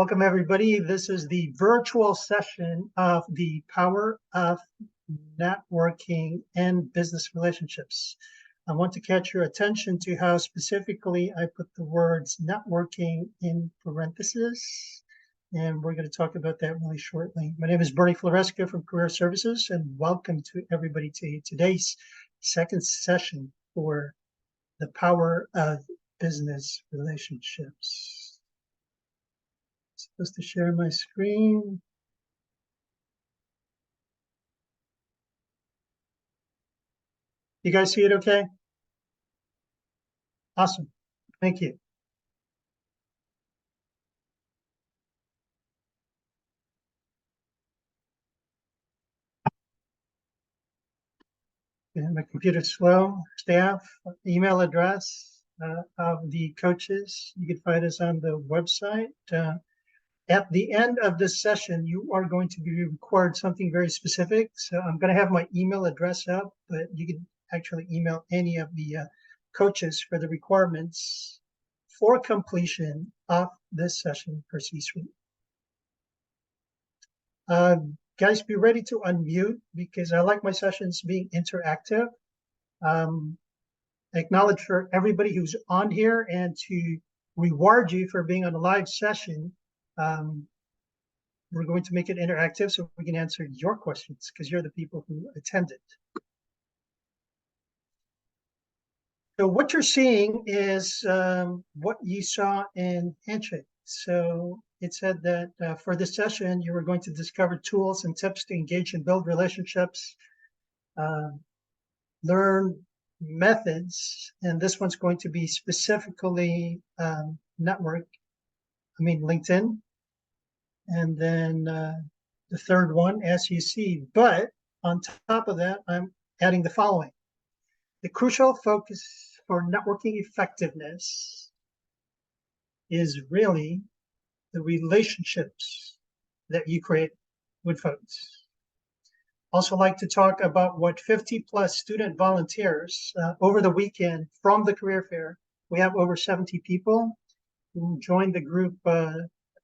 Welcome, everybody. This is the virtual session of the power of networking and business relationships. I want to catch your attention to how specifically I put the words networking in parentheses, and we're going to talk about that really shortly. My name is 𝗤𝘂𝘶𝗶𝗀𝗀 from Career Services, and welcome to everybody to today's second session for the power of business relationships. Supposed to share my screen. You guys see it okay? Awesome. Thank you. And my computer's slow. Staff, email address of the coaches. You can find us on the website. At the end of this session, you are going to be required something very specific. So I'm going to have my email address up, but you can actually email any of the coaches for the requirements for completion of this session for C-Suite. Guys, be ready to unmute because I like my sessions being interactive. Acknowledge for everybody who's on here and to reward you for being on a live session. We're going to make it interactive so we can answer your questions because you're the people who attended. So what you're seeing is what you saw in Handshake. So it said that for this session, you were going to discover tools and tips to engage and build relationships, learn methods, and this one's going to be specifically LinkedIn. And then the third one, as you see. But on top of that, I'm adding the following. The crucial focus for networking effectiveness is really the relationships that you create with folks. Also like to talk about what 50+ student volunteers over the weekend from the career fair. We have over 70 people who joined the group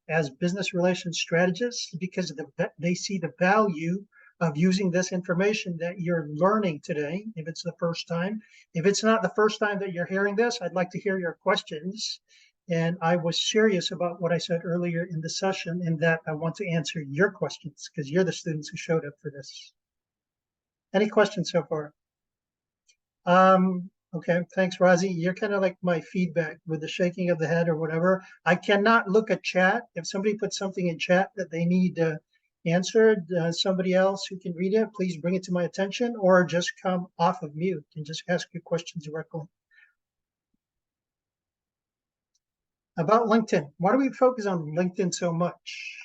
as business relations strategists because they see the value of using this information that you're learning today, if it's the first time. If it's not the first time that you're hearing this, I'd like to hear your questions. And I was serious about what I said earlier in the session in that I want to answer your questions because you're the students who showed up for this. Any questions so far? Okay, thanks, Razi. You're kind of like my feedback with the shaking of the head or whatever. I cannot look at chat. If somebody puts something in chat that they need answered, somebody else who can read it, please bring it to my attention or just come off of mute and just ask your questions directly. About LinkedIn, why do we focus on LinkedIn so much?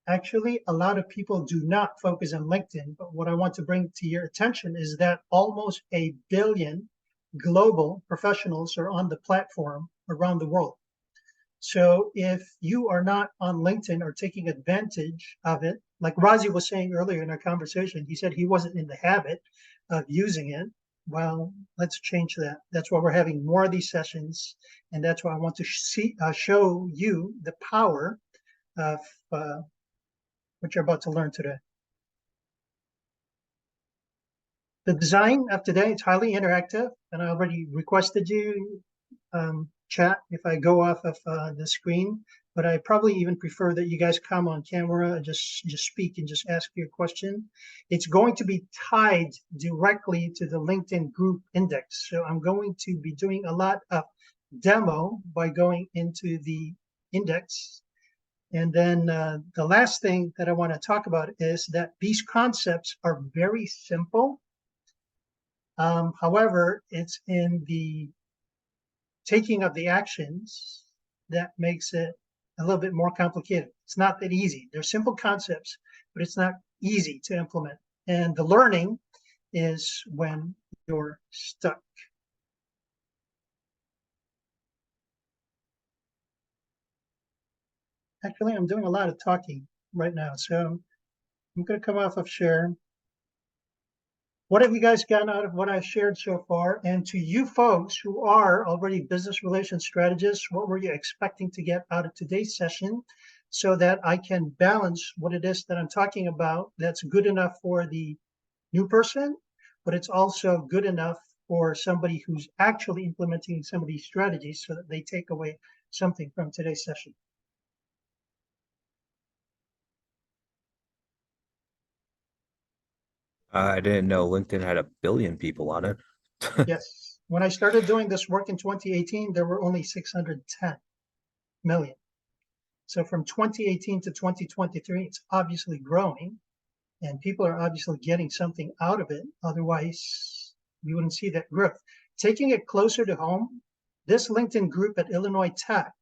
Actually, a lot of people do not focus on LinkedIn, but what I want to bring to your attention is that almost 1 billion global professionals are on the platform around the world. So if you are not on LinkedIn or taking advantage of it, like Razi was saying earlier in our conversation, he said he wasn't in the habit of using it. Well, let's change that. That's why we're having more of these sessions. And that's why I want to show you the power of what you're about to learn today. The design of today is highly interactive, and I already requested you chat if I go off of the screen, but I probably even prefer that you guys come on camera and just speak and just ask your question. It's going to be tied directly to the LinkedIn group index. So I'm going to be doing a lot of demo by going into the index. And then the last thing that I want to talk about is that these concepts are very simple. However, it's in the taking of the actions that makes it a little bit more complicated. It's not that easy. They're simple concepts, but it's not easy to implement. And the learning is when you're stuck. Actually, I'm doing a lot of talking right now, so I'm going to come off of share. What have you guys gotten out of what I've shared so far? And to you folks who are already business relations strategists, what were you expecting to get out of today's session? so that I can balance what it is that I'm talking about that's good enough for the new person, but it's also good enough for somebody who's actually implementing some of these strategies so that they take away something from today's session. I didn't know LinkedIn had 1 billion people on it. Yes. When I started doing this work in 2018, there were only 610 million. So from 2018 to 2023, it's obviously growing, and people are obviously getting something out of it. Otherwise, you wouldn't see that growth. Taking it closer to home, this LinkedIn group at Illinois Tech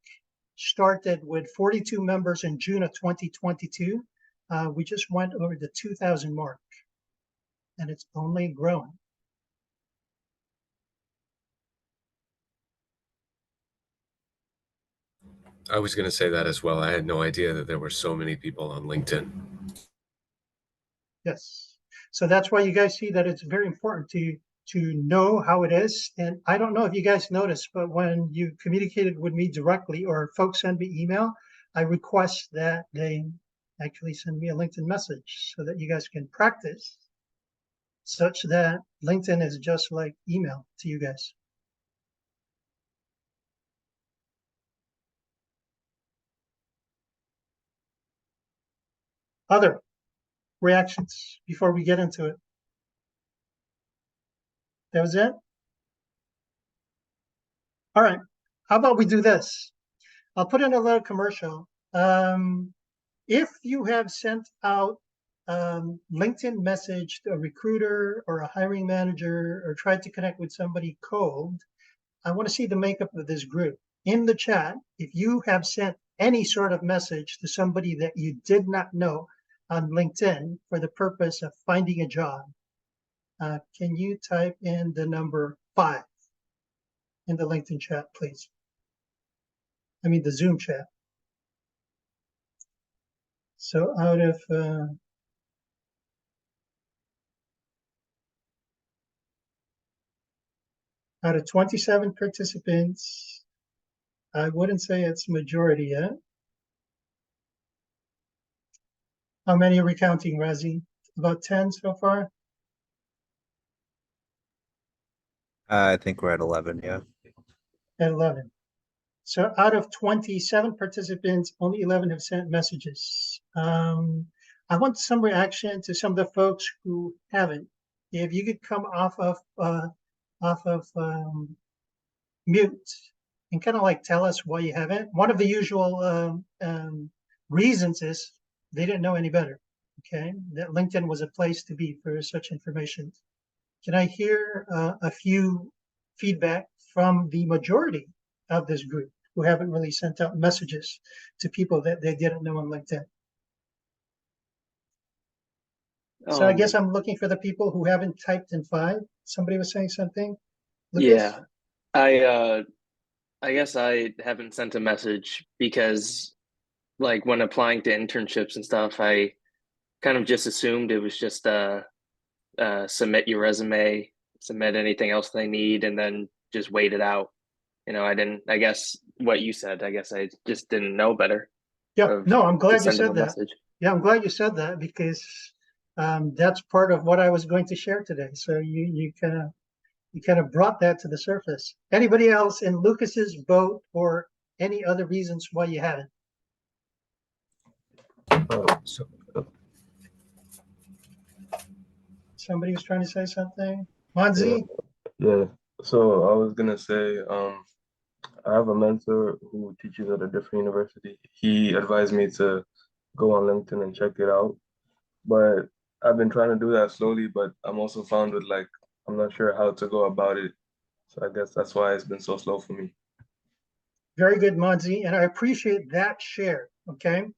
started with 42 members in June of 2022. We just went over the 2,000 mark, and it's only growing. I was going to say that as well. I had no idea that there were so many people on LinkedIn. Yes. So that's why you guys see that it's very important to know how it is. And I don't know if you guys noticed, but when you communicated with me directly or folks send me email, I request that they actually send me a LinkedIn message so that you guys can practice, such that LinkedIn is just like email to you guys. Other reactions before we get into it? That was it? All right. How about we do this? I'll put in a little commercial. If you have sent out LinkedIn message to a recruiter or a hiring manager or tried to connect with somebody cold, I want to see the makeup of this group. In the chat, if you have sent any sort of message to somebody that you did not know on LinkedIn for the purpose of finding a job, can you type in the number 5 in the LinkedIn chat, please? I mean, the Zoom chat. So out of 27 participants, I wouldn't say it's majority yet. How many are we counting, Razi? About 10 so far? I think we're at 11, yeah. At 11. So out of 27 participants, only 11 have sent messages. I want some reaction to some of the folks who haven't. If you could come off of mute and kind of like tell us why you haven't. One of the usual reasons is they didn't know any better. Okay, that LinkedIn was a place to be for such information. Can I hear a few feedback from the majority of this group who haven't really sent out messages to people that they didn't know on LinkedIn? So I guess I'm looking for the people who haven't typed in 5. Somebody was saying something. Lucas? Yeah, I guess I haven't sent a message because, like, when applying to internships and stuff, I kind of just assumed it was just submit your resume, submit anything else they need, and then just wait it out. I guess what you said, I guess I just didn't know better. Yeah, no, I'm glad you said that. Message. Yeah, I'm glad you said that because that's part of what I was going to share today. So you kind of brought that to the surface. Anybody else in Lucas's boat or any other reasons why you haven't? Somebody was trying to say something. Manzi? Yeah. So I was gonna say, I have a mentor who teaches at a different university. He advised me to go on LinkedIn and check it out. But I've been trying to do that slowly, but I'm also found with I'm not sure how to go about it. So I guess that's why it's been so slow for me. Very good, Manzi, and I appreciate that share, okay?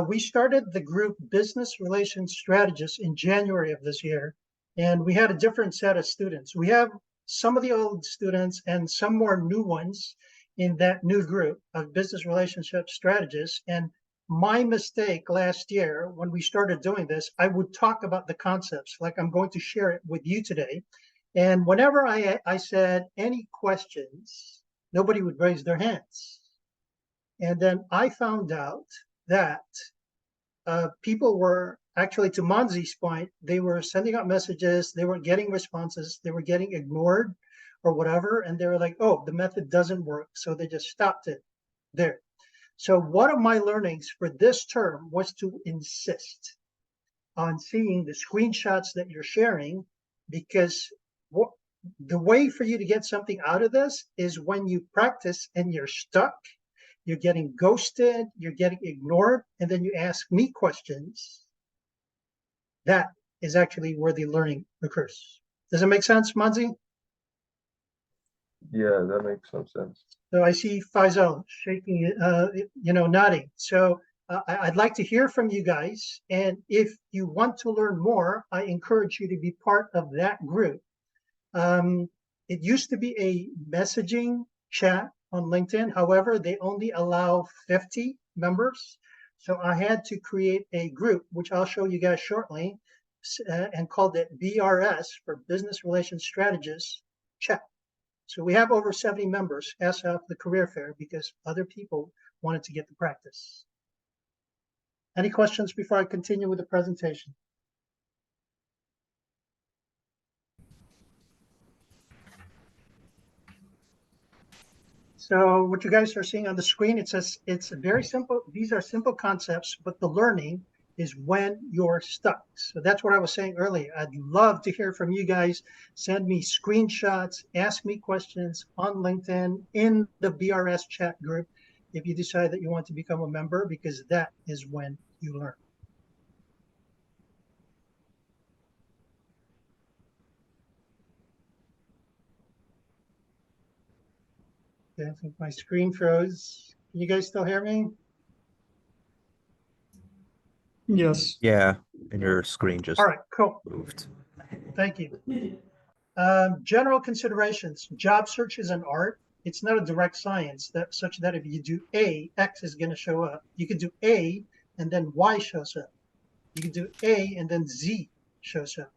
We started the group Business Relations Strategists in January of this year, and we had a different set of students. We have some of the old students and some more new ones in that new group of business relationship strategists. And my mistake last year when we started doing this, I would talk about the concepts like I'm going to share it with you today. And whenever I said any questions, nobody would raise their hands. And then I found out that people were actually, to Monzi's point, they were sending out messages, they weren't getting responses, they were getting ignored or whatever, and they were like, oh, the method doesn't work, so they just stopped it there. So one of my learnings for this term was to insist on seeing the screenshots that you're sharing, because the way for you to get something out of this is when you practice and you're stuck, you're getting ghosted, you're getting ignored, and then you ask me questions. That is actually where the learning occurs. Does it make sense, Monzi? Yeah, that makes some sense. So I see Faisal shaking, nodding. So I'd like to hear from you guys. And if you want to learn more, I encourage you to be part of that group. It used to be a messaging chat on LinkedIn. However, they only allow 50 members. So I had to create a group, which I'll show you guys shortly, and called it BRS, for Business Relations Strategists Chat. So we have over 70 members as of the career fair because other people wanted to get the practice. Any questions before I continue with the presentation? So what you guys are seeing on the screen, it says it's very simple. These are simple concepts, but the learning is when you're stuck. So that's what I was saying earlier. I'd love to hear from you guys. Send me screenshots, ask me questions on LinkedIn, in the BRS chat group, if you decide that you want to become a member, because that is when you learn. Okay, I think my screen froze. Can you guys still hear me? Yes. Yeah, and your screen just All right, cool. moved. Thank you. General considerations. Job search is an art. It's not a direct science, that such that if you do A, X is going to show up. You could do A and then Y shows up. You could do A and then Z shows up.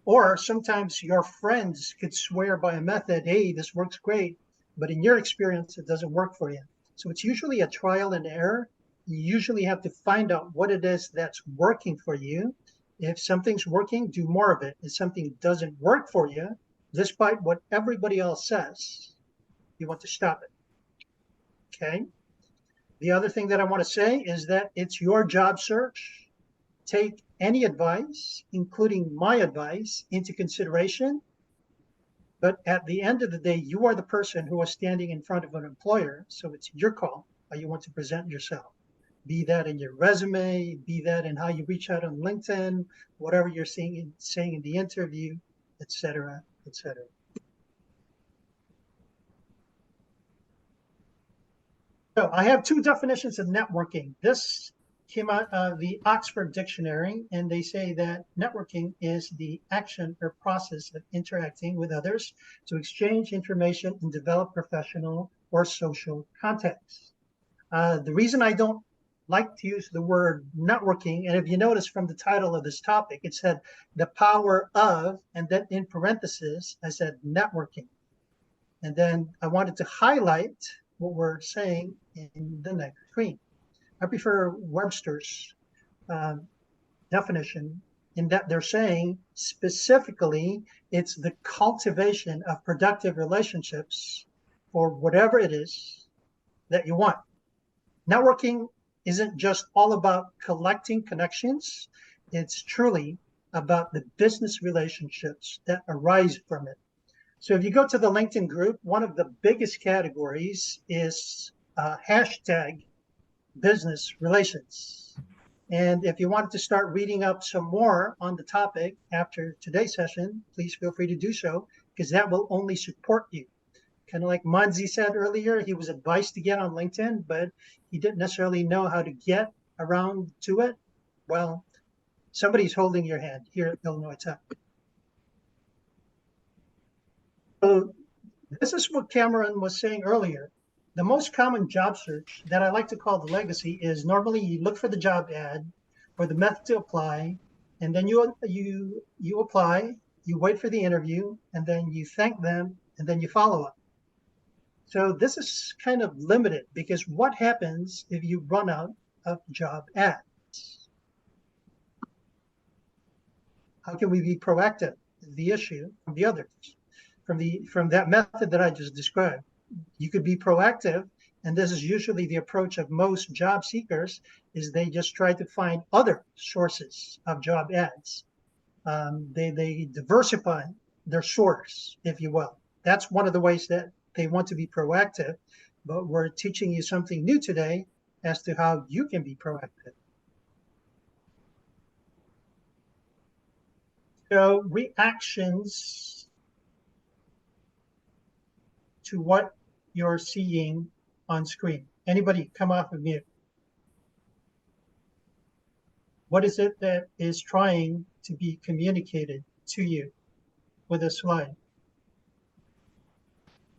Or sometimes your friends could swear by a method, hey, this works great, but in your experience, it doesn't work for you. So it's usually a trial and error. You usually have to find out what it is that's working for you. If something's working, do more of it. If something doesn't work for you, despite what everybody else says, you want to stop it. Okay. The other thing that I want to say is that it's your job search. Take any advice, including my advice, into consideration. But at the end of the day, you are the person who is standing in front of an employer. So it's your call how you want to present yourself. Be that in your resume, be that in how you reach out on LinkedIn, whatever you're saying in the interview, et cetera, et cetera. So I have two definitions of networking. This came out of the Oxford Dictionary, and they say that networking is the action or process of interacting with others to exchange information and develop professional or social contacts. The reason I don't like to use the word networking, and if you notice from the title of this topic, it said the power of, and then in parentheses, I said networking. And then I wanted to highlight what we're saying in the next screen. I prefer Webster's definition, in that they're saying specifically it's the cultivation of productive relationships for whatever it is that you want. Networking isn't just all about collecting connections. It's truly about the business relationships that arise from it. So if you go to the LinkedIn group, one of the biggest categories is hashtag business relations. And if you wanted to start reading up some more on the topic after today's session, please feel free to do so, because that will only support you. Kind of like Monzi said earlier, he was advised to get on LinkedIn, but he didn't necessarily know how to get around to it. Well, somebody's holding your hand here at Illinois Tech. So this is what Cameron was saying earlier. The most common job search that I like to call the legacy is normally you look for the job ad or the method to apply, and then you apply, you wait for the interview, and then you thank them, and then you follow up. So this is kind of limited, because what happens if you run out of job ads. How can we be proactive? The issue from the others, from that method that I just described. You could be proactive, and this is usually the approach of most job seekers, is they just try to find other sources of job ads. They diversify their source, if you will. That's one of the ways that they want to be proactive, but we're teaching you something new today as to how you can be proactive. So reactions to what you're seeing on screen. Anybody come off of mute? What is it that is trying to be communicated to you with a slide?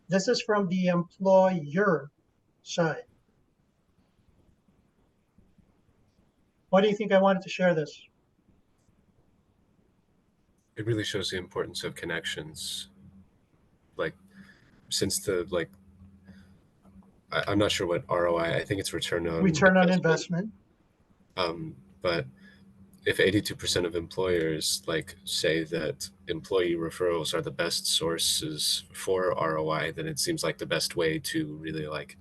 This is from the employer side. Why do you think I wanted to share this? It really shows the importance of connections. Like, since the, like, I'm not sure what ROI, I think it's return on investment. But if 82% of employers like say that employee referrals are the best sources for ROI, then it seems like the best way to really like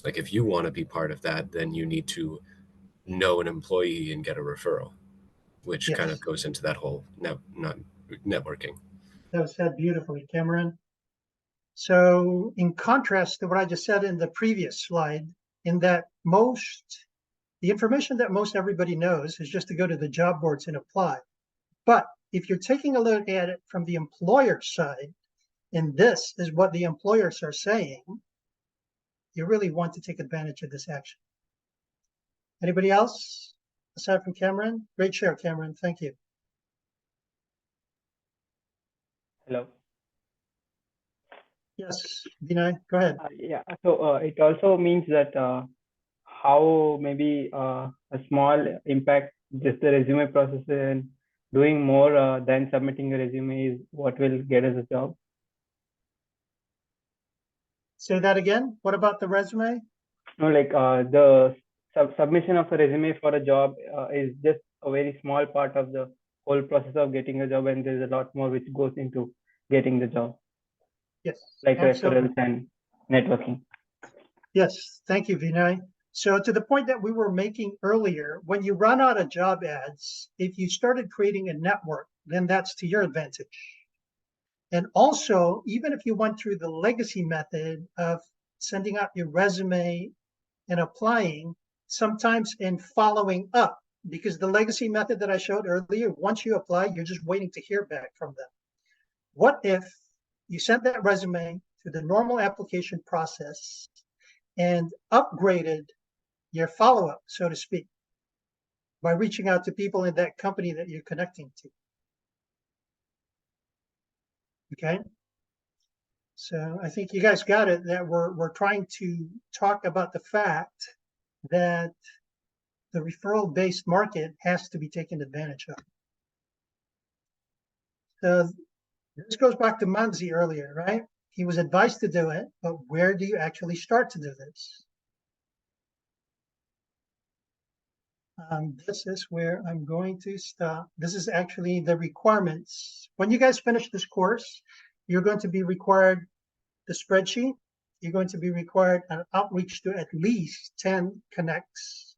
if you want to be part of that, then you need to know an employee and get a referral, which kind of goes into that whole networking. That was said beautifully, Cameron. So in contrast to what I just said in the previous slide, in that the information that most everybody knows is just to go to the job boards and apply. But if you're taking a look at it from the employer side, and this is what the employers are saying, you really want to take advantage of this action. Anybody else aside from Cameron? Great share, Cameron. Thank you. Hello. Yes, Vinay, go ahead. Yeah, so it also means that how maybe a small impact just the resume process and doing more than submitting a resume is what will get us a job. Say that again. What about the resume? No, like the submission of a resume for a job is just a very small part of the whole process of getting a job, and there's a lot more which goes into getting the job. Yes. Like absolutely. referrals and networking. Yes, thank you, Vinay. So to the point that we were making earlier, when you run out of job ads, if you started creating a network, then that's to your advantage. And also, even if you went through the legacy method of sending out your resume and applying, sometimes in following up, because the legacy method that I showed earlier, once you apply, you're just waiting to hear back from them. What if you sent that resume through the normal application process and upgraded your follow-up, so to speak, by reaching out to people in that company that you're connecting to? Okay, so I think you guys got it, that we're trying to talk about the fact that the referral-based market has to be taken advantage of. So this goes back to Manzi earlier, right? He was advised to do it, but where do you actually start to do this? This is where I'm going to stop. This is actually the requirements. When you guys finish this course, you're going to be required the spreadsheet. You're going to be required an outreach to at least 10 connects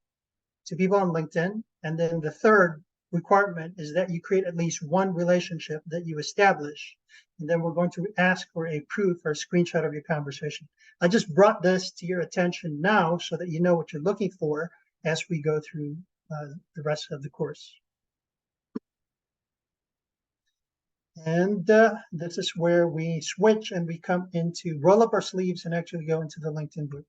to people on LinkedIn. And then the third requirement is that you create at least one relationship that you establish. And then we're going to ask for a proof or a screenshot of your conversation. I just brought this to your attention now so that you know what you're looking for as we go through the rest of the course. And this is where we switch and we come into roll up our sleeves and actually go into the LinkedIn group.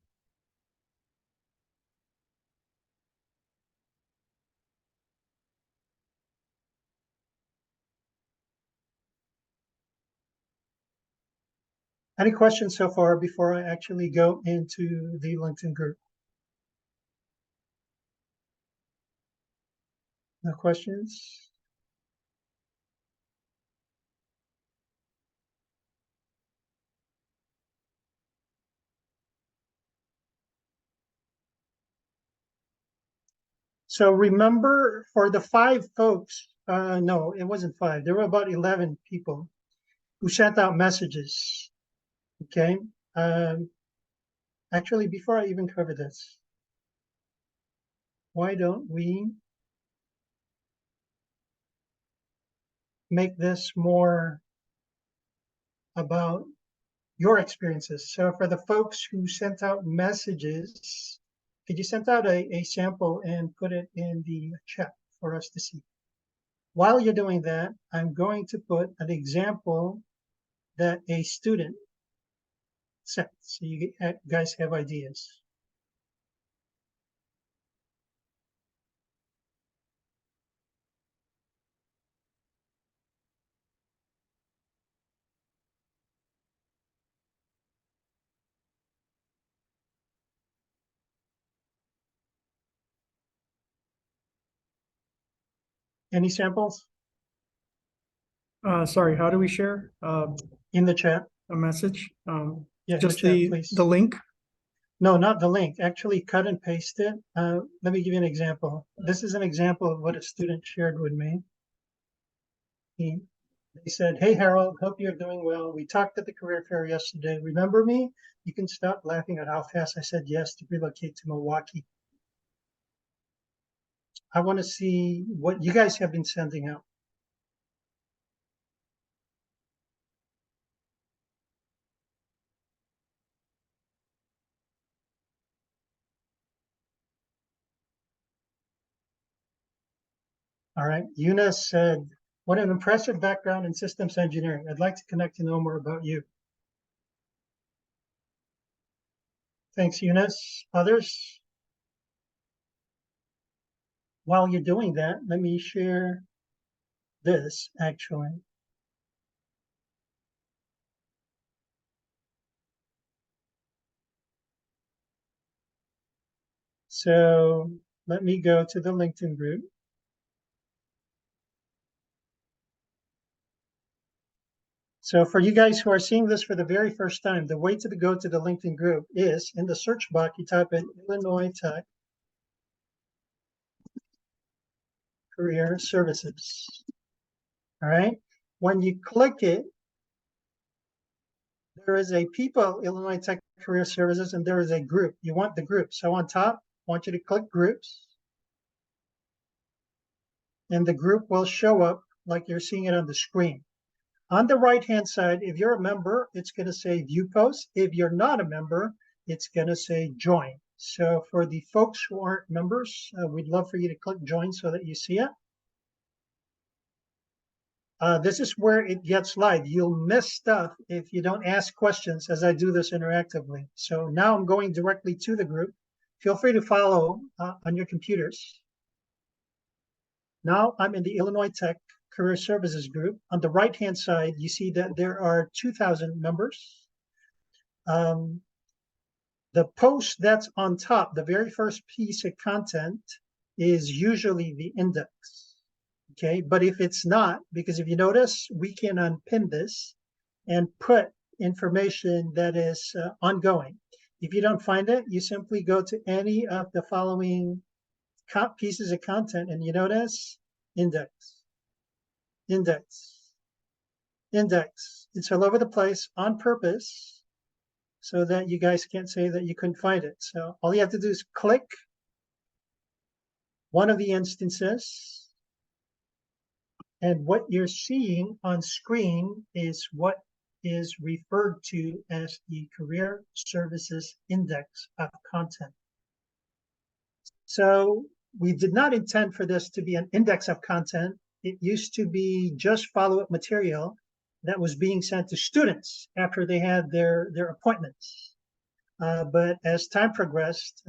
Any questions so far before I actually go into the LinkedIn group? No questions? So remember, for the 5 folks, no, it wasn't 5. There were about 11 people who sent out messages. Okay. Actually, before I even cover this, why don't we make this more about your experiences? So for the folks who sent out messages, could you send out a sample and put it in the chat for us to see? While you're doing that, I'm going to put an example that a student sent, so you guys have ideas. Any samples Sorry, how do we share in the chat? a message? Yeah, in the Just chat, the please. link? No, not the link. Actually, cut and paste it. Let me give you an example. This is an example of what a student shared with me. They said, "Hey, Harold, hope you're doing well. We talked at the career fair yesterday. Remember me? You can stop laughing at how fast I said yes to relocate to Milwaukee." I want to see what you guys have been sending out. All right, Eunice said, "What an impressive background in systems engineering. I'd like to connect to know more about you." Thanks, Eunice. Others? While you're doing that, let me share this actually. So let me go to the LinkedIn group. So for you guys who are seeing this for the very first time, the way to go to the LinkedIn group is in the search box, you type in Illinois Tech Career Services. All right. When you click it, there is a people, Illinois Tech Career Services, and there is a group. You want the group. So on top, I want you to click groups. And the group will show up like you're seeing it on the screen. On the right-hand side, if you're a member, it's going to say View Posts. If you're not a member, it's going to say Join. So for the folks who aren't members, we'd love for you to click Join so that you see it. This is where it gets live. You'll miss stuff if you don't ask questions as I do this interactively. So now I'm going directly to the group. Feel free to follow on your computers. Now I'm in the Illinois Tech Career Services group. On the right-hand side, you see that there are 2,000 members. The post that's on top, the very first piece of content, is usually the index. Okay, but if it's not, because if you notice, we can unpin this and put information that is ongoing. If you don't find it, you simply go to any of the following pieces of content and you notice index, index, index. It's all over the place on purpose so that you guys can't say that you couldn't find it. So all you have to do is click one of the instances, and what you're seeing on screen is what is referred to as the Career Services Index of Content. So we did not intend for this to be an index of content. It used to be just follow-up material that was being sent to students after they had their appointments. But as time progressed,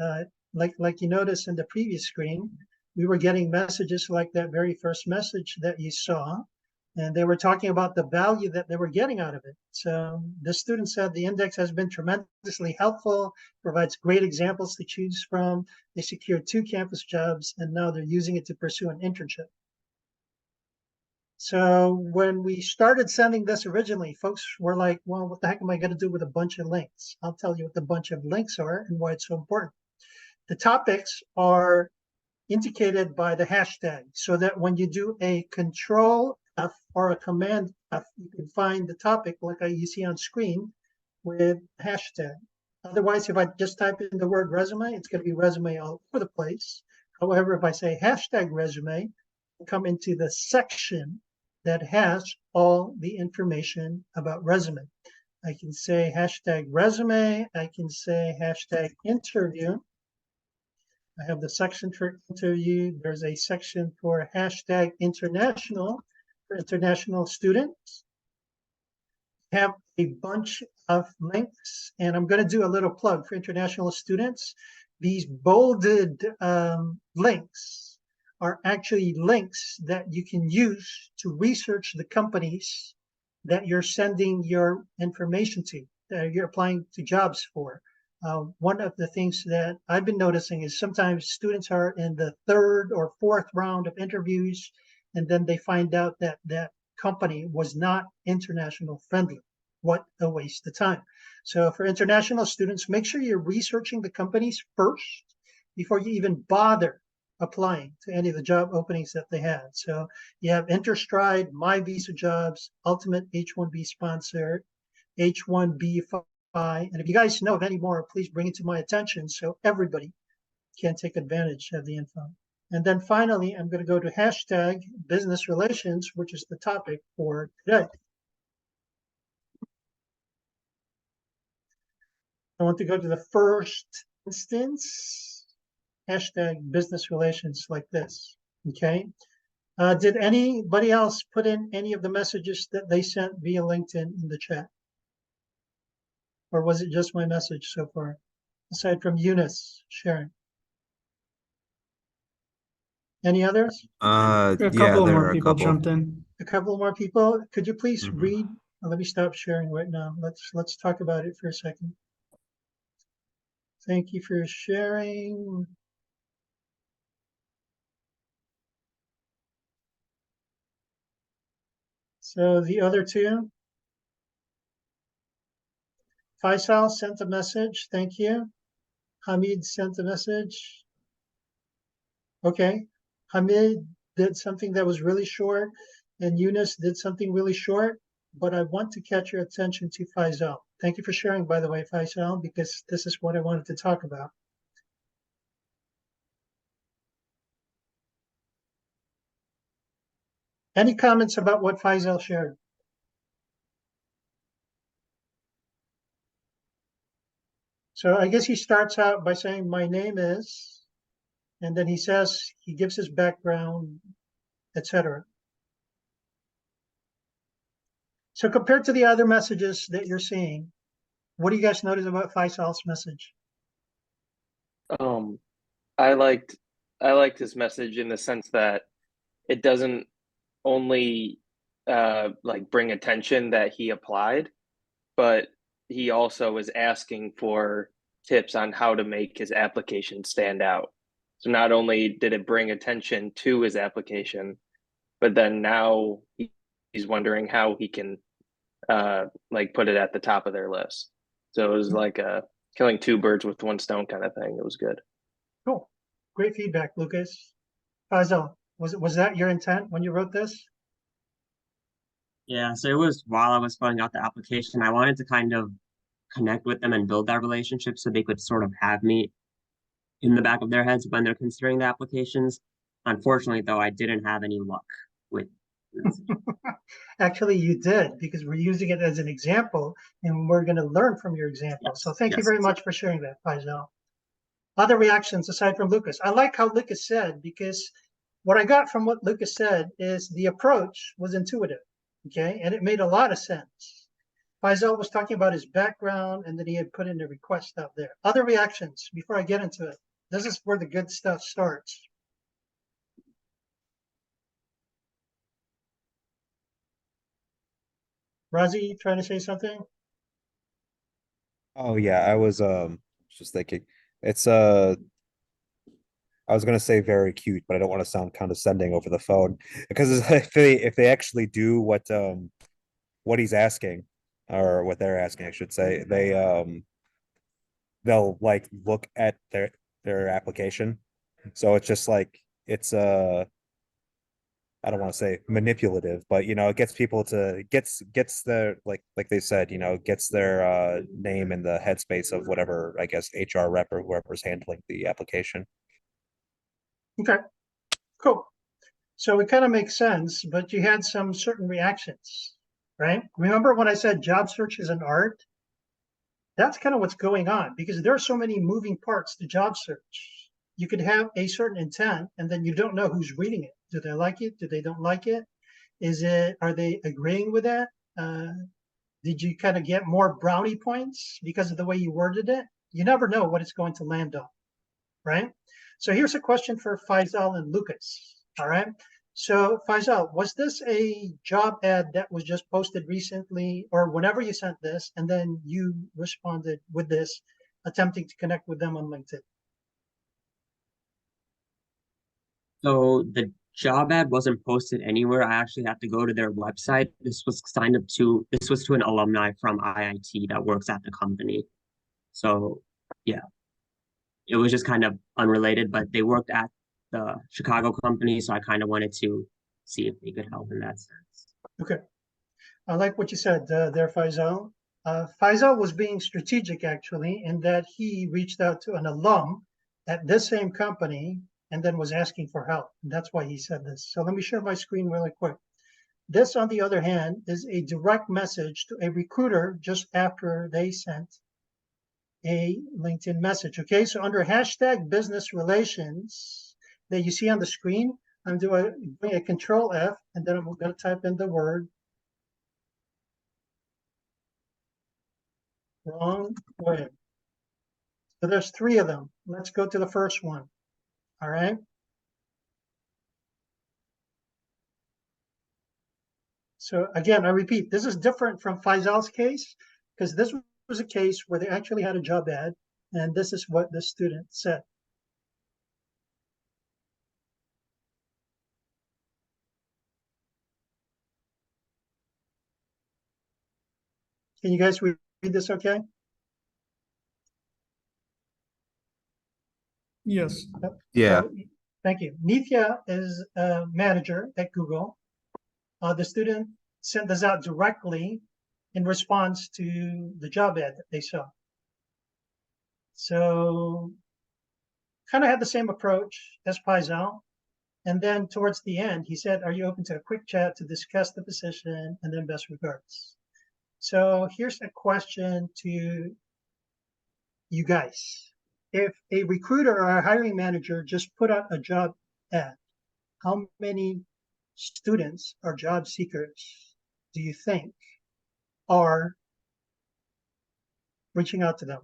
like you noticed in the previous screen, we were getting messages like that very first message that you saw, and they were talking about the value that they were getting out of it. So the student said the index has been tremendously helpful, provides great examples to choose from. They secured 2 campus jobs, and now they're using it to pursue an internship. So when we started sending this originally, folks were like, well, what the heck am I going to do with a bunch of links? I'll tell you what the bunch of links are and why it's so important. The topics are indicated by the hashtag, so that when you do a control F or a command F, you can find the topic like you see on screen with hashtag. Otherwise, if I just type in the word resume, it's going to be resume all over the place. However, if I say hashtag resume, I come into the section that has all the information about resume. I can say hashtag resume. I can say hashtag interview. I have the section for interview. There's a section for hashtag international for international students. Have a bunch of links, and I'm going to do a little plug for international students. These bolded links are actually links that you can use to research the companies that you're sending your information to, that you're applying to jobs for. One of the things that I've been noticing is sometimes students are in the 3rd or 4th round of interviews, and then they find out that that company was not international friendly. What a waste of time. So for international students, make sure you're researching the companies first before you even bother applying to any of the job openings that they had. So you have InterStride, My Visa Jobs, Ultimate H-1B Sponsor, H-1B5. And if you guys know of any more, please bring it to my attention so everybody can take advantage of the info. And then finally, I'm going to go to hashtag business relations, which is the topic for today. I want to go to the first instance, hashtag business relations like this, okay? Did anybody else put in any of the messages that they sent via LinkedIn in the chat? Or was it just my message so far, aside from Eunice sharing? Any others? A Yeah, couple there more are a people couple. jumped in. A couple more people. Could you please Mhm. read? Let me stop sharing right now. Let's talk about it for a second. Thank you for sharing. So the other two. Faisal sent a message. Thank you. Hamid sent a message. Okay. Hamid did something that was really short, and Eunice did something really short, but I want to catch your attention to Faisal. Thank you for sharing, by the way, Faisal, because this is what I wanted to talk about. Any comments about what Faisal shared? So I guess he starts out by saying, my name is, and then he says, he gives his background, etc. So compared to the other messages that you're seeing, what do you guys notice about Faisal's message? I liked his message in the sense that it doesn't only like bring attention that he applied, but he also is asking for tips on how to make his application stand out. So not only did it bring attention to his application, but then now he's wondering how he can like put it at the top of their list. So it was like killing 2 birds with 1 stone kind of thing. It was good. Cool. Great feedback, Lucas. Faisal, was that your intent when you wrote this? Yeah, so it was while I was filling out the application, I wanted to kind of connect with them and build that relationship so they could sort of have me in the back of their heads when they're considering the applications. Unfortunately, though, I didn't have any luck with this. Actually, you did, because we're using it as an example, and we're going to learn from your example. Yes, So thank you yes. very much for sharing that, Faisal. Other reactions aside from Lucas? I like how Lucas said, because what I got from what Lucas said is the approach was intuitive, okay? And it made a lot of sense. Faisal was talking about his background, and then he had put in a request out there. Other reactions before I get into it. This is where the good stuff starts. Razi, trying to say something? Oh yeah, I was just thinking. It's I was gonna say very cute, but I don't want to sound condescending over the phone because if they actually do what he's asking, or what they're asking, I should say, they'll like look at their application So it's just like it's I don't want to say manipulative, but you know, it gets people to gets their like they said, you know, gets their name in the headspace of whatever, I guess, HR rep or whoever's handling the application. Okay, cool. So it kind of makes sense, but you had some certain reactions, right? Remember when I said job search is an art? That's kind of what's going on because there are so many moving parts to job search. You could have a certain intent and then you don't know who's reading it. Do they like it? Do they don't like it? Are they agreeing with that? Did you kind of get more brownie points because of the way you worded it? You never know what it's going to land on, right? So here's a question for Faisal and Lucas, all right? So Faisal, was this a job ad that was just posted recently or whenever you sent this and then you responded with this attempting to connect with them on LinkedIn? So the job ad wasn't posted anywhere. I actually had to go to their website. This was to an alumni from IIT that works at the company. So yeah, it was just kind of unrelated, but they worked at the Chicago company, so I kind of wanted to see if they could help in that sense. Okay. I like what you said there, Faisal. Faisal was being strategic, actually, in that he reached out to an alum at this same company and then was asking for help. And that's why he said this. So let me share my screen really quick. This, on the other hand, is a direct message to a recruiter just after they sent a LinkedIn message. Okay, so under hashtag business relations that you see on the screen, I'm doing a Control F, and then I'm going to type in the word wrong way. So there's 3 of them. Let's go to the first one. All right. So again, I repeat, this is different from Faisal's case because this was a case where they actually had a job ad, and this is what the student said. Can you guys read this okay? Yes. Yeah. So, thank you. Nithya is a manager at Google. The student sent this out directly in response to the job ad that they saw. So kind of had the same approach as Faisal. And then towards the end, he said, are you open to a quick chat to discuss the position and then best regards? So here's a question to you guys. If a recruiter or a hiring manager just put out a job ad, how many students or job seekers do you think are reaching out to them?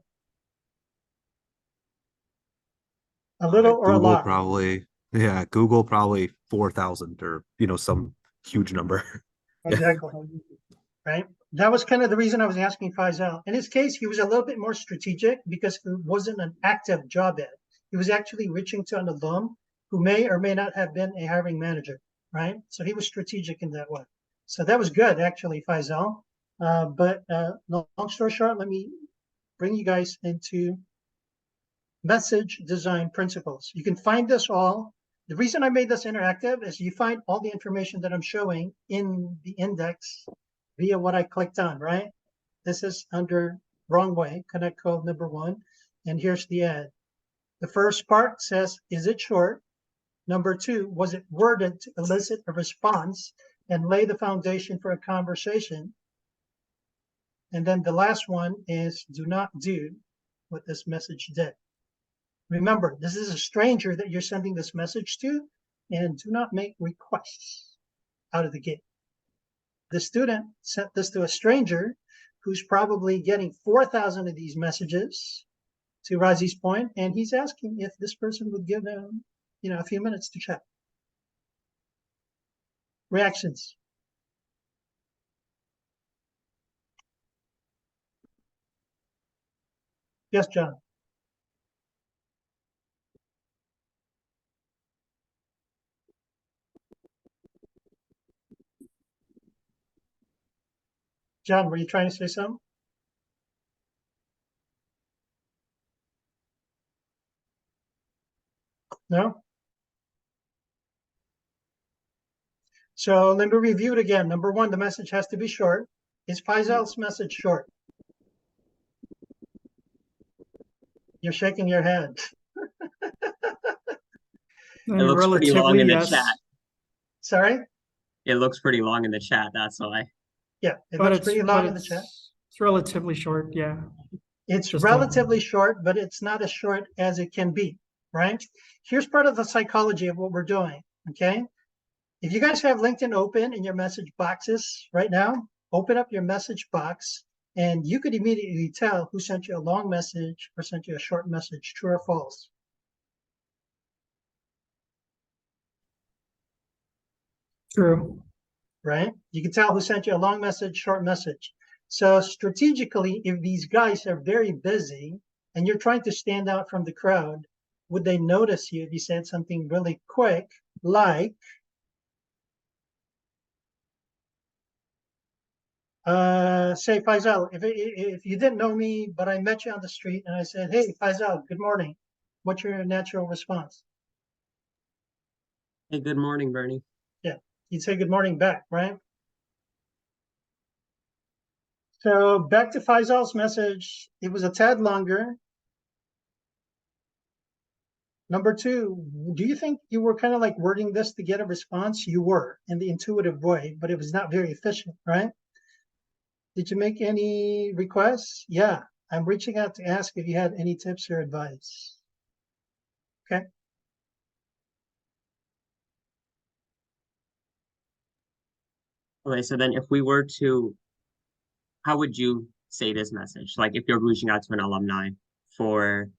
A little or a Google lot? probably, yeah, Google probably 4,000 or, you know, some huge number. Exactly. Right. That was kind of the reason I was asking Faisal. In his case, he was a little bit more strategic because it wasn't an active job ad. He was actually reaching to an alum who may or may not have been a hiring manager. Right. So he was strategic in that way. So that was good, actually, Faisal. But long story short, let me bring you guys into message design principles. You can find this all. The reason I made this interactive is you find all the information that I'm showing in the index via what I clicked on, right? This is under wrong way, connect code number 1. And here's the ad. The first part says, is it short? Number 2, was it worded to elicit a response and lay the foundation for a conversation? And then the last one is do not do what this message did. Remember, this is a stranger that you're sending this message to, and do not make requests out of the gate. The student sent this to a stranger who's probably getting 4,000 of these messages, to Razi's point, and he's asking if this person would give him, a few minutes to chat. Reactions? Yes, John. John, were you trying to say something? No? So let me review it again. Number one, the message has to be short. Is 𝗲𝘂𝗶𝗀𝗁's message short? You're shaking your head. It looks pretty long in the Relatively, chat. yes. Sorry? It looks pretty long in the chat, that's why. Yeah, it But looks pretty long in the chat. it's relatively short, yeah. It's Just relatively short, but it's not as short as it can be, right? Here's part of the psychology of what we're doing, okay? If you guys have LinkedIn open in your message boxes right now, open up your message box and you could immediately tell who sent you a long message or sent you a short message, true or false. True. Right? You can tell who sent you a long message, short message. So strategically, if these guys are very busy and you're trying to stand out from the crowd, would they notice you if you said something really quick, like, say, 𝗲𝘂𝗶𝗀𝗁, if you didn't know me, but I met you on the street and I said, hey, 𝗲𝘂𝗶𝗀𝗁, good morning. What's your natural response? Hey, good morning, Bernie. Yeah, you'd say good morning back, right? So back to 𝗲𝘂𝗶𝗀𝗁's message, it was a tad longer. Number two, do you think you were kind of like wording this to get a response? You were in the intuitive way, but it was not very efficient, right? Did you make any requests? Yeah, I'm reaching out to ask if you had any tips or advice. Okay. Okay, so then if we were to, how would you say this message? Like if you're reaching out to an alumni for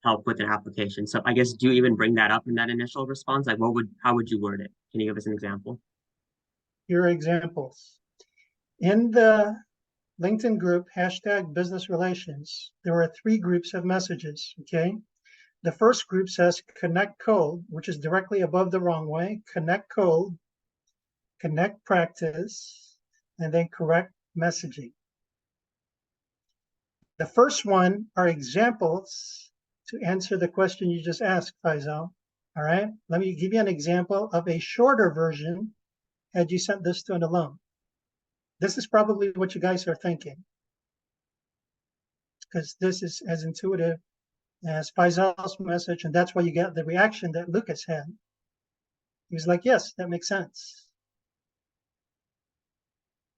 help with an application. So I guess, do you even bring that up in that initial response? Like how would you word it? Can you give us an example? Here are examples. In the LinkedIn group, #businessrelations, there are 3 groups of messages, okay? The first group says connect cold, which is directly above the wrong way, connect cold, connect practice, and then correct messaging. The first one are examples to answer the question you just asked, 𝗲𝘂𝗶𝗀𝗁. All right, let me give you an example of a shorter version had you sent this to an alum. This is probably what you guys are thinking, because this is as intuitive as 𝗲𝘂𝗶𝗀𝗁's message, and that's why you got the reaction that Lucas had. He was like, yes, that makes sense.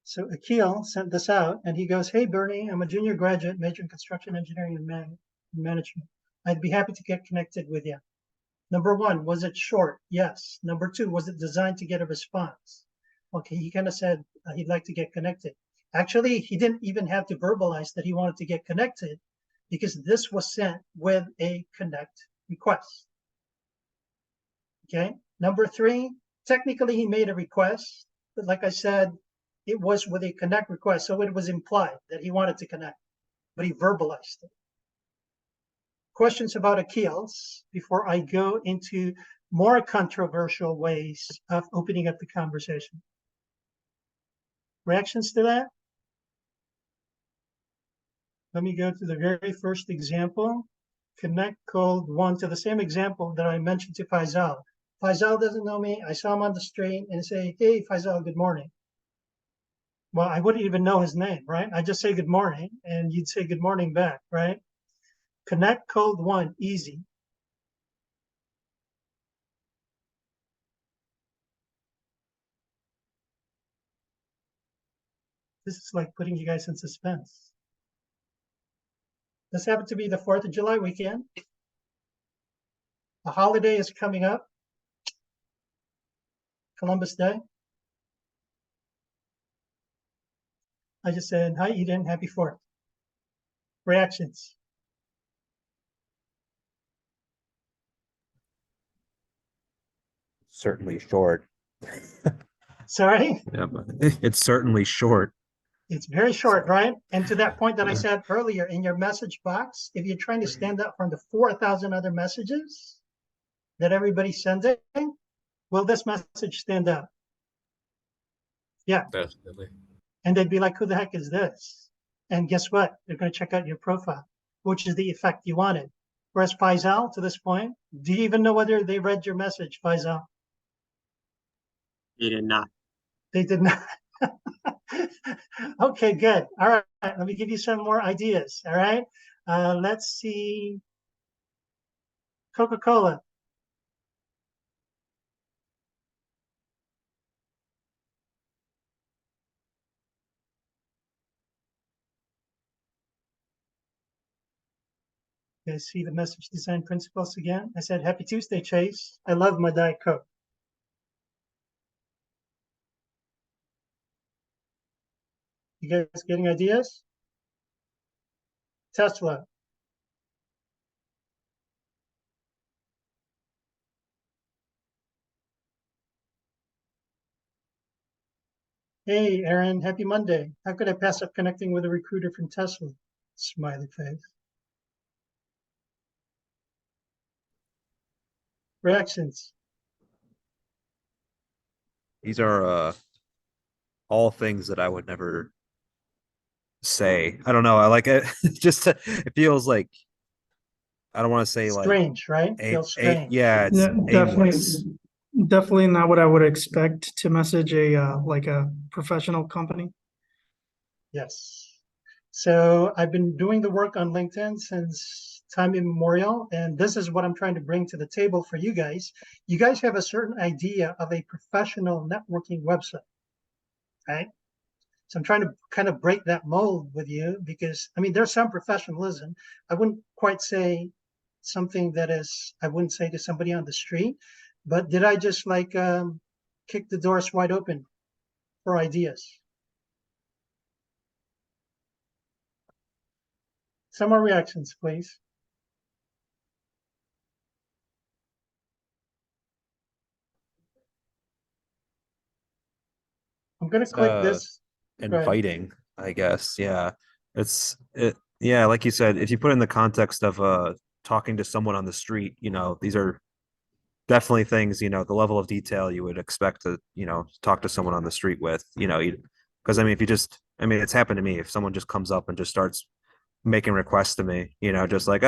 So 𝗥𝗲𝗀𝗁 sent this out, and he goes, hey, Bernie, I'm a junior graduate, major in construction engineering and management. I'd be happy to get connected with you. Number one, was it short? Yes. Number two, was it designed to get a response? Okay, he kind of said he'd like to get connected. Actually, he didn't even have to verbalize that he wanted to get connected because this was sent with a connect request. Okay, number three, technically he made a request, but like I said, it was with a connect request, so it was implied that he wanted to connect, but he verbalized it. Questions about 𝗥𝗲𝗁 before I go into more controversial ways of opening up the conversation? Reactions to that? Let me go to the very first example. Connect code 1 to the same example that I mentioned to 𝗲𝘂𝗶𝗀𝗁. 𝗲𝘂𝗶𝗀𝗁 doesn't know me. I saw him on the street and say, hey, 𝗲𝘂𝗶𝗀𝗁, good morning. Well, I wouldn't even know his name, right? I just say good morning and you'd say good morning back, right? Connect code 1, easy. This is like putting you guys in suspense. This happened to be the 4th of July weekend. A holiday is coming up. Columbus Day. I just said, hi, Eden, happy 4th. Reactions. Certainly short. Sorry? Yeah, but it's certainly short. It's very short, right? And to that point that I said earlier, in your message box, if you're trying to stand out from the 4,000 other messages that everybody's sending, will this message stand out? Yeah. Definitely. And they'd be like, who the heck is this? And guess what? They're going to check out your profile, which is the effect you wanted. Whereas Faisal, to this point, do you even know whether they read your message, Faisal? They did not. They did not. Okay, good. All right, let me give you some more ideas. All right, let's see. Coca-Cola. You guys see the message design principles again? I said, happy Tuesday, Chase. I love my Diet Coke. You guys getting ideas? Tesla. Hey, Aaron, happy Monday. How could I pass up connecting with a recruiter from Tesla? Smiley face. Reactions. These are all things that I would never say. I don't know. I like it. Just it feels like I don't want to say like Strange, right? Feels strange. yeah, it's Yeah, definitely, aimless. definitely not what I would expect to message a like a professional company. Yes. So I've been doing the work on LinkedIn since time immemorial, and this is what I'm trying to bring to the table for you guys. You guys have a certain idea of a professional networking website, right? So I'm trying to kind of break that mold with you because, I mean, there's some professionalism. I wouldn't quite say something that is, I wouldn't say to somebody on the street, but did I just like kick the doors wide open for ideas? Some more reactions, please. I'm gonna click this. Go ahead. Inviting, I guess. Yeah. Yeah, like you said, if you put in the context of talking to someone on the street, these are definitely things, the level of detail you would expect to, talk to someone on the street with, because I mean, it's happened to me. If someone just comes up and just starts making requests to me, just like,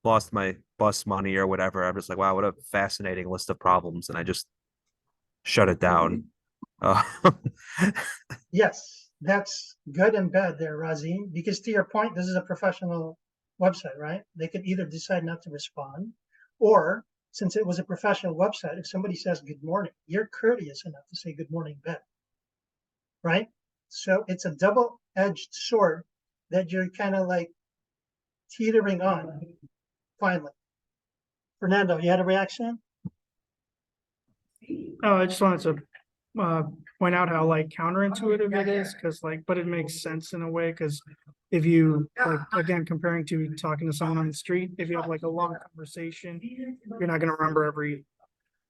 lost my bus money or whatever. I'm just like, wow, what a fascinating list of problems. And I just shut it down. Yes, that's good and bad there, Razim, because to your point, this is a professional website, right? They could either decide not to respond, or since it was a professional website, if somebody says good morning, you're courteous enough to say good morning back, right? So it's a double-edged sword that you're kind of like teetering on finally. Fernando, you had a reaction? Oh, I just wanted to point out how like counterintuitive it is, because but it makes sense in a way, because if you like, again, comparing to talking to someone on the street, if you have like a long conversation, you're not gonna remember every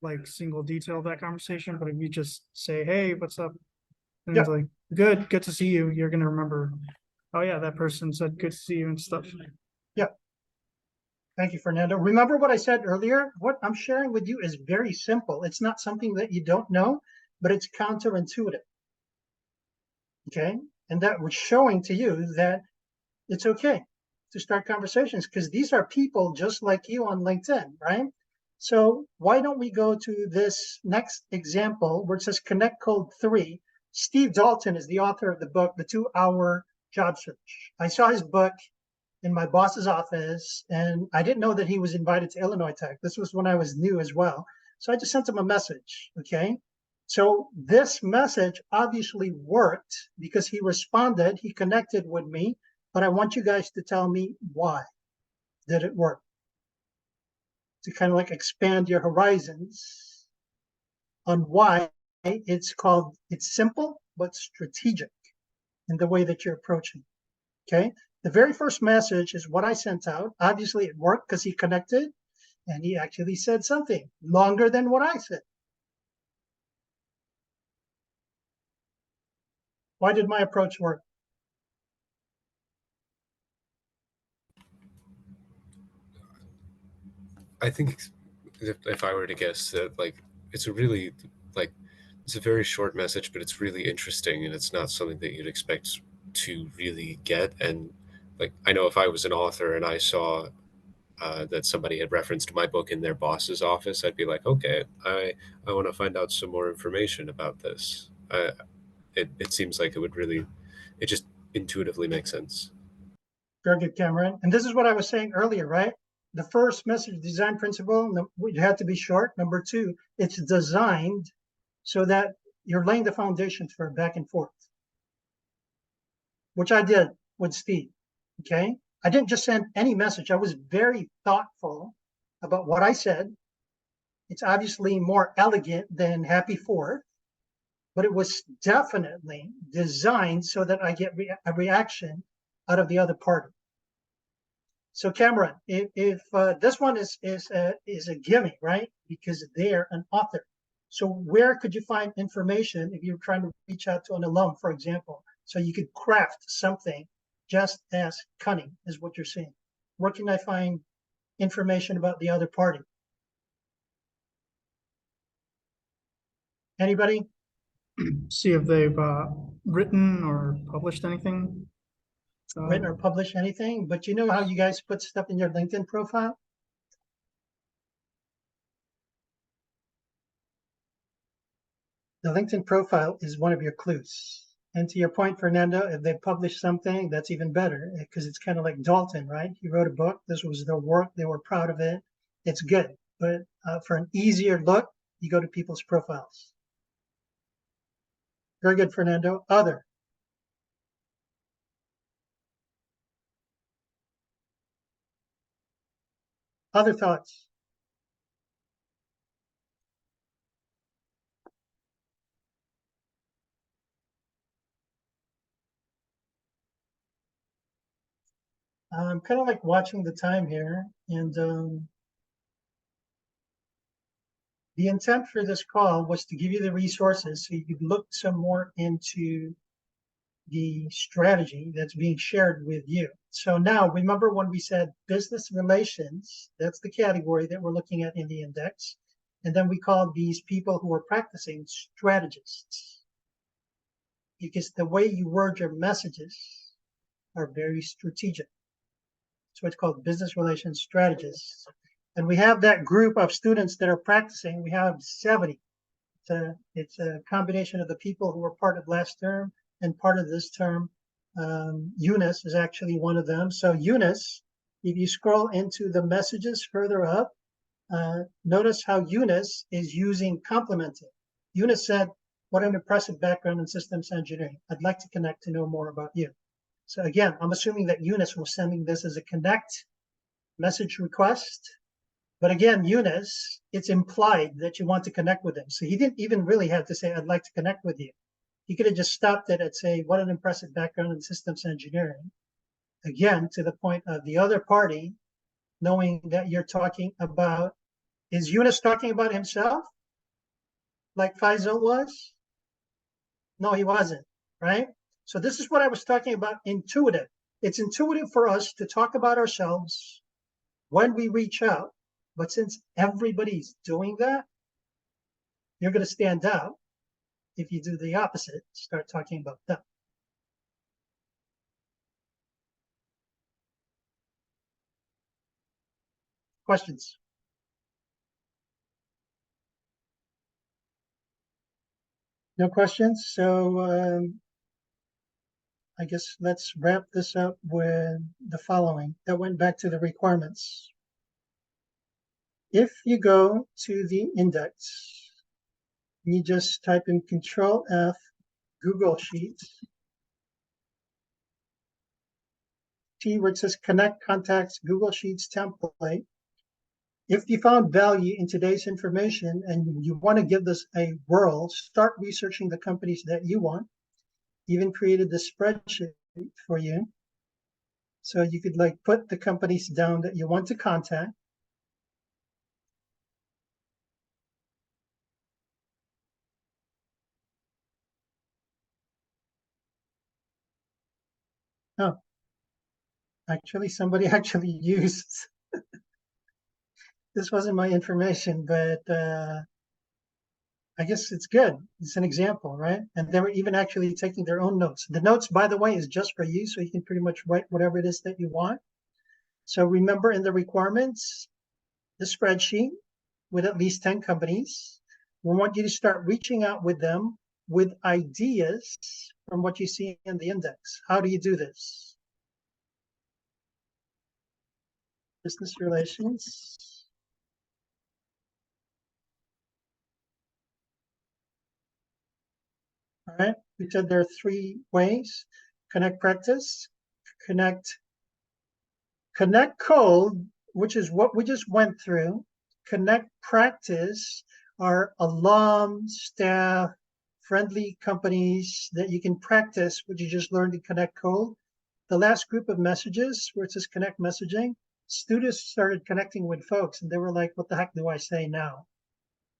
like single detail of that conversation. But if you just say, hey, what's up? And it's like, good to see you, you're gonna remember, oh yeah, that person said good to see you and stuff. Yeah. Thank you, Fernando. Remember what I said earlier? What I'm sharing with you is very simple. It's not something that you don't know, but it's counterintuitive. Okay? And that was showing to you that it's okay to start conversations because these are people just like you on LinkedIn, right? So why don't we go to this next example where it says Connect Code 3. Steve Dalton is the author of the book, The 2-Hour Job Search. I saw his book in my boss's office, and I didn't know that he was invited to Illinois Tech. This was when I was new as well. So I just sent him a message, okay? So this message obviously worked because he responded, he connected with me, but I want you guys to tell me why did it work? To kind of like expand your horizons on why it's simple, but strategic in the way that you're approaching, okay? The very first message is what I sent out. Obviously, it worked because he connected, and he actually said something longer than what I said. Why did my approach work? I think if I were to guess that, like, it's a really, like, it's a very short message, but it's really interesting, and it's not something that you'd expect to really get. And like, I know if I was an author and I saw that somebody had referenced my book in their boss's office, I'd be like, okay, I want to find out some more information about this. It seems like it just intuitively makes sense. Very good, Cameron. And this is what I was saying earlier, right? The first message design principle, it had to be short. Number two, it's designed so that you're laying the foundation for back and forth, which I did with Steve, okay? I didn't just send any message. I was very thoughtful about what I said. It's obviously more elegant than Happy Fourth, but it was definitely designed so that I get a reaction out of the other party. So Cameron, if this one is a gimme, right? Because they're an author. So where could you find information if you're trying to reach out to an alum, for example, so you could craft something just as cunning as what you're saying? Where can I find information about the other party? Anybody? See if they've written or published anything. Written or published anything? But you know how you guys put stuff in your LinkedIn profile? The LinkedIn profile is one of your clues. And to your point, Fernando, if they publish something, that's even better, because it's kind of like Dalton, right? He wrote a book. This was their work. They were proud of it. It's good. But for an easier look, you go to people's profiles. Very good, Fernando. Other. Other thoughts? I'm kind of like watching the time here, and the intent for this call was to give you the resources so you could look some more into the strategy that's being shared with you. So now remember when we said business relations, that's the category that we're looking at in the index. And then we called these people who are practicing strategists, because the way you word your messages are very strategic. So it's called business relations strategists. And we have that group of students that are practicing. We have 70. It's a combination of the people who were part of last term and part of this term. Eunice is actually one of them. So Eunice, if you scroll into the messages further up, notice how Eunice is using complementing. Eunice said, what an impressive background in systems engineering. I'd like to connect to know more about you. So again, I'm assuming that Eunice was sending this as a connect message request. But again, Eunice, it's implied that you want to connect with him. So he didn't even really have to say, I'd like to connect with you. He could have just stopped it at say, what an impressive background in systems engineering. Again, to the point of the other party, knowing that you're talking about, is Eunice talking about himself? Like Faisal was? No, he wasn't, right? So this is what I was talking about, intuitive. It's intuitive for us to talk about ourselves when we reach out. But since everybody's doing that, you're going to stand out if you do the opposite, start talking about them. Questions? No questions? So I guess let's wrap this up with the following. That went back to the requirements. If you go to the index, you just type in Control F, Google Sheets, T where it says Connect Contacts, Google Sheets template. If you found value in today's information and you want to give this a whirl, start researching the companies that you want. Even created the spreadsheet for you. So you could like put the companies down that you want to contact. Oh, actually somebody actually used, this wasn't my information, but I guess it's good. It's an example, right? And they were even actually taking their own notes. The notes, by the way, is just for you, so you can pretty much write whatever it is that you want. So remember in the requirements, the spreadsheet with at least 10 companies. We want you to start reaching out with them with ideas from what you see in the index. How do you do this? Business relations. All right, we said there are 3 ways: connect practice, connect code, which is what we just went through. Connect practice are alum, staff, friendly companies that you can practice what you just learned in connect code. The last group of messages where it says connect messaging, students started connecting with folks and they were like, what the heck do I say now?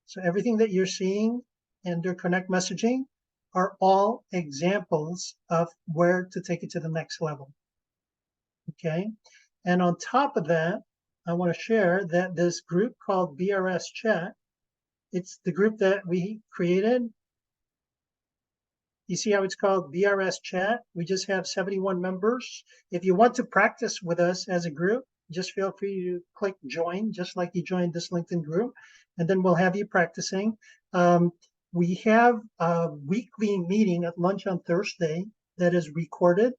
So everything that you're seeing under connect messaging are all examples of where to take it to the next level. Okay. And on top of that, I want to share that this group called BRS Chat, it's the group that we created. You see how it's called BRS Chat? We just have 71 members. If you want to practice with us as a group, just feel free to click join, just like you joined this LinkedIn group, and then we'll have you practicing. We have a weekly meeting at lunch on Thursday that is recorded.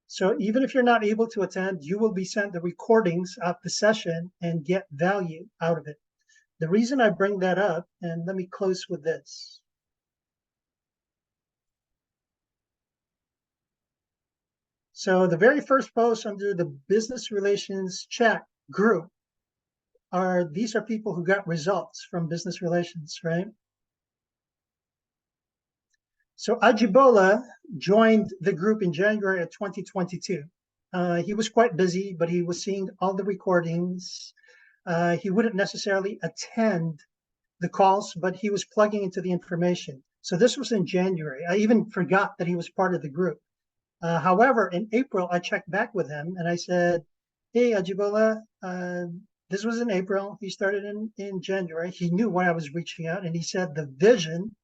So even if you're not able to attend, you will be sent the recordings of the session and get value out of it. The reason I bring that up, and let me close with this. So the very first post under the business relations chat group these are people who got results from business relations, right? So 𝗥𝗲𝗿 joined the group in January of 2022. He was quite busy, but he was seeing all the recordings. He wouldn't necessarily attend the calls, but he was plugging into the information. So this was in January. I even forgot that he was part of the group. However, in April, I checked back with him and I said, hey, 𝗥𝗲𝗿, this was in April. He started in January. He knew why I was reaching out, and he said the vision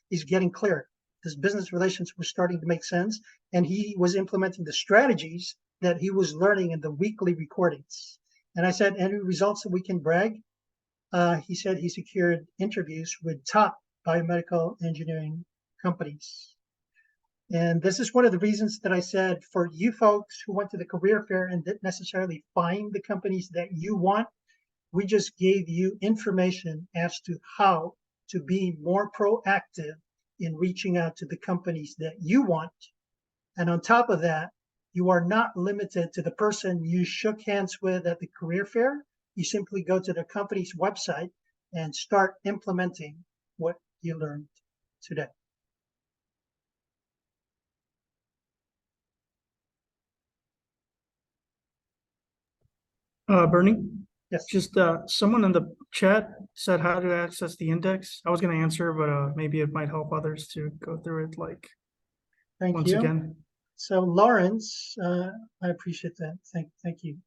is getting clear. This business relations was starting to make sense, and he was implementing the strategies that he was learning in the weekly recordings. And I said, any results that we can brag? He said he secured interviews with top biomedical engineering companies. And this is one of the reasons that I said, for you folks who went to the career fair and didn't necessarily find the companies that you want, we just gave you information as to how to be more proactive in reaching out to the companies that you want. And on top of that, you are not limited to the person you shook hands with at the career fair. You simply go to the company's website and start implementing what you learned today. Bernie, Yes. just someone in the chat said how to access the index. I was going to answer, but maybe it might help others to go through it like once again. So Lawrence, I appreciate that. Thank you.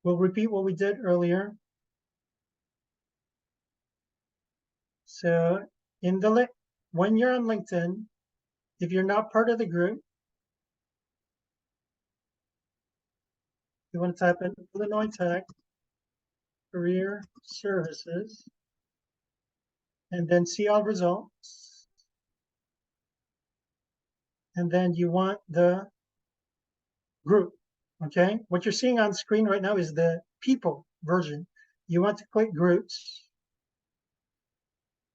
We'll repeat what we did earlier. So in the when you're on LinkedIn, if you're not part of the group, you want to type in Illinois Tech Career Services and then see all results. And then you want the group, okay? What you're seeing on screen right now is the people version. You want to click groups.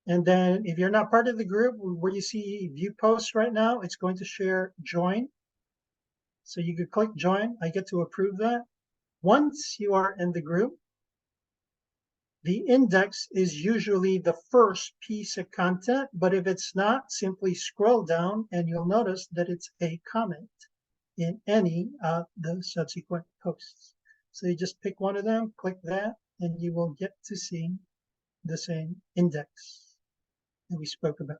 And then if you're not part of the group, where you see view posts right now, it's going to share join. So you could click join. I get to approve that. Once you are in the group, the index is usually the first piece of content, but if it's not, simply scroll down and you'll notice that it's a comment in any of the subsequent posts. So you just pick one of them, click that, and you will get to see the same index that we spoke about.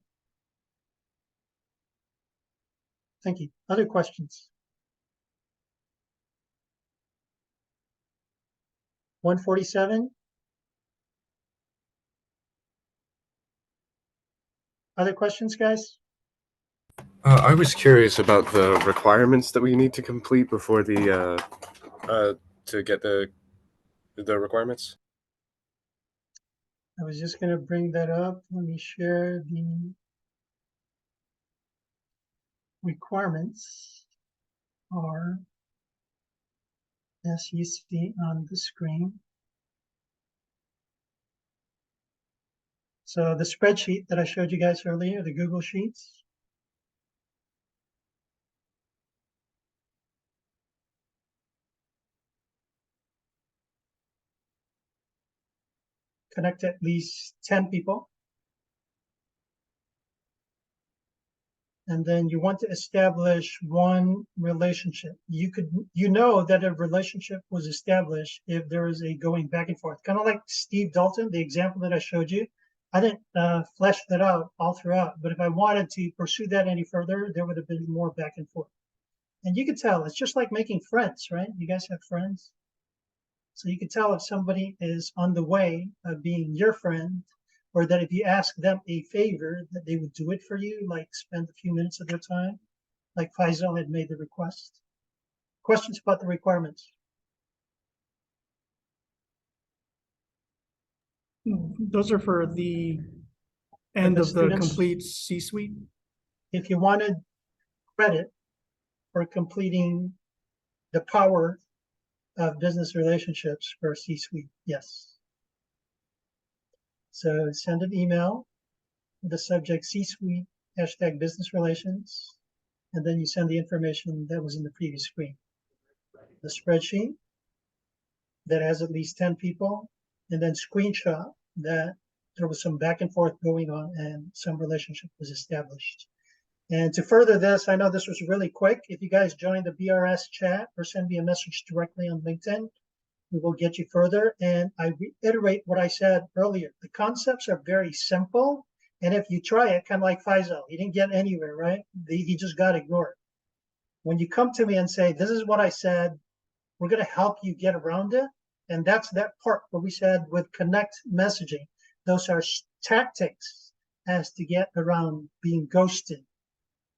Thank you. Other questions? 147. Other questions, guys? I was curious about the requirements that we need to complete before the to get the requirements. I was just going to bring that up. Let me share the requirements are, as you see on the screen. So the spreadsheet that I showed you guys earlier, the Google Sheets, connect at least 10 people. And then you want to establish one relationship. You know that a relationship was established if there is a going back and forth. Kind of like Steve Dalton, the example that I showed you. I didn't flesh that out all throughout, but if I wanted to pursue that any further, there would have been more back and forth. And you can tell, it's just like making friends, right? You guys have friends. So you can tell if somebody is on the way of being your friend, or that if you ask them a favor, that they would do it for you, like spend a few minutes of their time, like Faisal had made the request. Questions about the requirements? Those are for the end the of the students. complete C-suite. If you wanted credit for completing the power of business relationships for C-suite, yes. So send an email with the subject C-suite #business relations, and then you send the information that was in the previous screen. The spreadsheet that has at least 10 people, and then screenshot that there was some back and forth going on and some relationship was established. And to further this, I know this was really quick. If you guys join the BRS chat or send me a message directly on LinkedIn, we will get you further. And I reiterate what I said earlier. The concepts are very simple. And if you try it, kind of like Faisal, he didn't get anywhere, right? He just got ignored. When you come to me and say, this is what I said, we're going to help you get around it. And that's that part where we said with connect messaging, those are tactics as to get around being ghosted,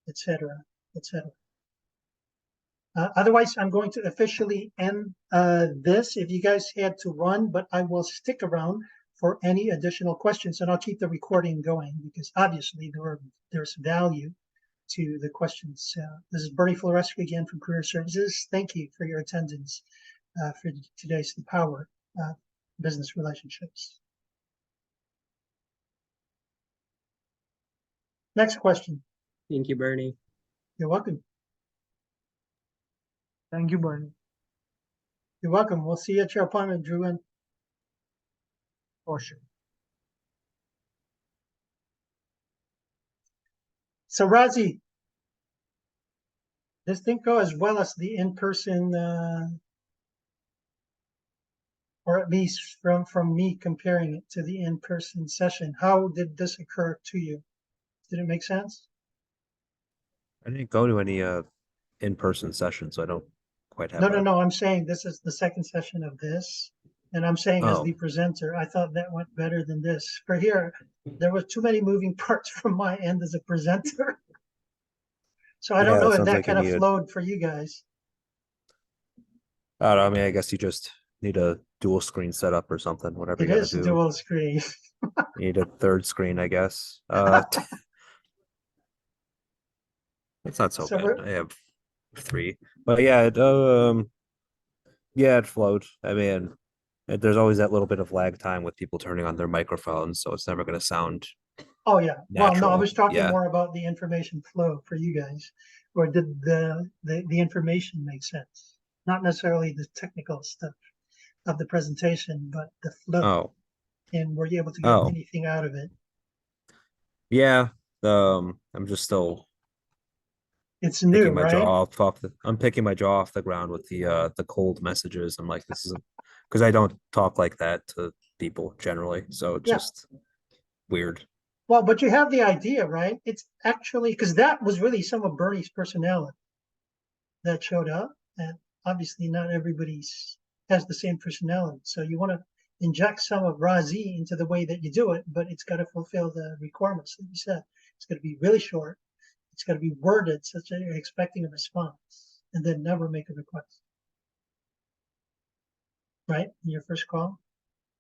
etc., etc. Otherwise, I'm going to officially end this. If you guys had to run, but I will stick around for any additional questions, and I'll keep the recording going because obviously there's value to the questions. This is 𝗤𝘂𝗶𝗲𝗀𝗏 again from Career Services. Thank you for your attendance for today's The Power of Business Relationships. Next question. Thank you, Bernie. You're welcome. Thank you, Bernie. You're welcome. We'll see you at your appointment, Drew. For sure. So Razi, this didn't go as well as the in-person, or at least from me comparing it to the in-person session. How did this occur to you? Did it make sense? I didn't go to any in-person sessions, so I don't quite have No. I'm saying this is the second session of this. And I'm saying as the presenter, I thought that went better than this. For here, there was too many moving parts from my end as a presenter. So I don't know if that kind of flowed for you guys. I don't know. I mean, I guess you just need a dual screen setup or something, whatever It you gotta is do. dual screen. You need a third screen, I guess. It's not so bad. I have 3. But yeah, it flowed. I mean, there's always that little bit of lag time with people turning on their microphones, so it's never going to sound Oh yeah. natural. Well, no, I was talking Yeah. more about the information flow for you guys. Or did the information make sense? Not necessarily the technical stuff of the presentation, but the flow. Oh, And were you able to get anything out of it? yeah. I'm just still It's new, picking my right? jaw off I'm picking my jaw off the ground with the cold messages. I'm like, this is because I don't talk like that to people generally, so it's just weird. Well, but you have the idea, right? It's actually because that was really some of Bernie's personality that showed up, and obviously not everybody has the same personality. So you want to inject some of Razi into the way that you do it, but it's got to fulfill the requirements that you said. It's going to be really short. It's going to be worded such that you're expecting a response, and then never make a request. Right? In your first call.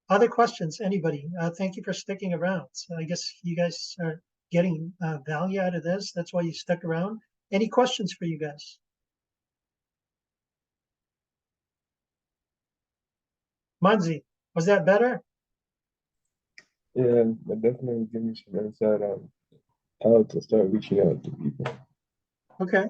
Other questions, anybody? Thank you for sticking around. So I guess you guys are getting value out of this. That's why you stuck around. Any questions for you guys? Munzi, was that better? Yeah, that definitely give me some insight on how to start reaching out to people. Okay.